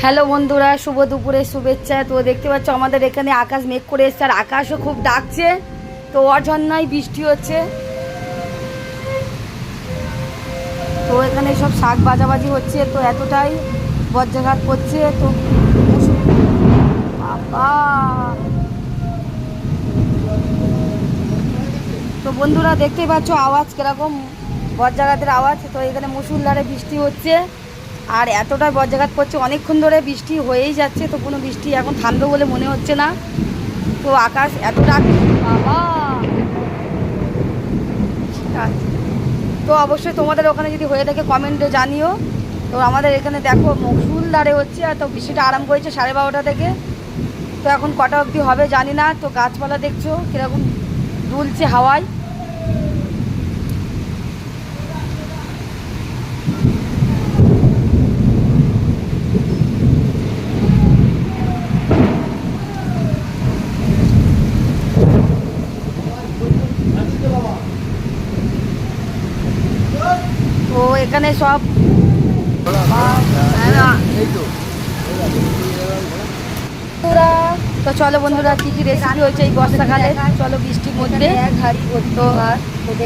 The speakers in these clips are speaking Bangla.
হ্যালো বন্ধুরা, শুভ দুপুরের শুভেচ্ছা। তো দেখতে পাচ্ছ আমাদের এখানে আকাশ মেঘ করে এসছে আর আকাশও খুব ডাকছে। তো ওর জন্যই বৃষ্টি হচ্ছে। তো এখানে সব শাক বাজাবাজি হচ্ছে, তো এতটাই বজ্রাঘাত করছে। তো বাবা, তো বন্ধুরা দেখতেই পাচ্ছ আওয়াজ কিরকম, বজ্রাঘাতের আওয়াজ। তো এখানে মুষলধারে বৃষ্টি হচ্ছে আর এতটাই বজ্রাঘাত করছে, অনেকক্ষণ ধরে বৃষ্টি হয়েই যাচ্ছে। তো কোনো বৃষ্টি এখন থামবে বলে মনে হচ্ছে না। তো আকাশ এতটা বাবা, ঠিক আছে। তো অবশ্যই তোমাদের ওখানে যদি হয়ে থাকে কমেন্টে জানিও। তো আমাদের এখানে দেখো মুষলধারে হচ্ছে, আর তো বৃষ্টিটা আরম্ভ হয়েছে 12:30 থেকে। তো এখন কটা অবধি হবে জানি না। তো গাছপালা দেখছো কীরকম দুলছে হাওয়ায়। তো এখানে সব তো চলো বন্ধুরা, কী কী রেসিপি হয়েছে এই বর্ষাকালে, চলো বৃষ্টির মধ্যে। তো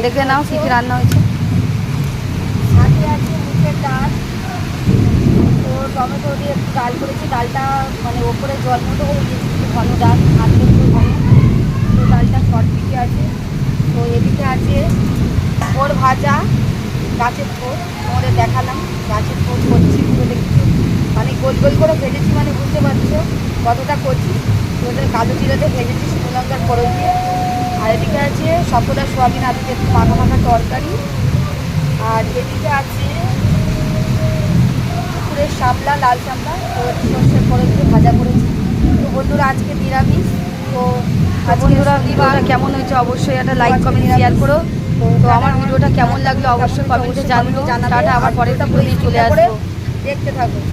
দেখে নাও কী কী রান্না হয়েছে। সাথে আছে মুখের ডাল, তো টমেটো দিয়ে একটু ডাল করেছি। ডালটা মানে ওপরে জল মতো করে দিয়েছি, একটু ঘন ডাল, হাতে একটু ঘন। তো ডালটা শর্ট পিঠে আছে। তো এদিকে আছে পোড় ভাজা, গাছের পোড়, তোমাদের দেখালাম। গাছের পোড় করছি পুরো, দেখছি মানে গোল গোল করে ভেজেছি, মানে বুঝতে পারছো কতটা করছি। তো ওদের কালো জিরাতে ভেজেছি শুকনো লঙ্কার ফোড়ন দিয়ে। আর এদিকে আছে সফলা সোয়াবিন আলু দিয়ে একটু মাখা মাখা তরকারি। আর এদিকে আছে পুকুরের শাপলা, লাল শাপলা, তো সর্ষের ফোড়ন দিয়ে ভাজা করেছি। তো বন্ধুরা আজকে নিরামিষ। তো বন্ধুরা ভিডিওটা কেমন হয়েছে অবশ্যই একটা লাইক কমেন্ট শেয়ার করো। তো আমার ভিডিওটা কেমন লাগলো অবশ্যই কমেন্টে জানিও। টাটা, আবার পরের ভিডিও নিয়ে চলে আসবো। দেখতে থাকো।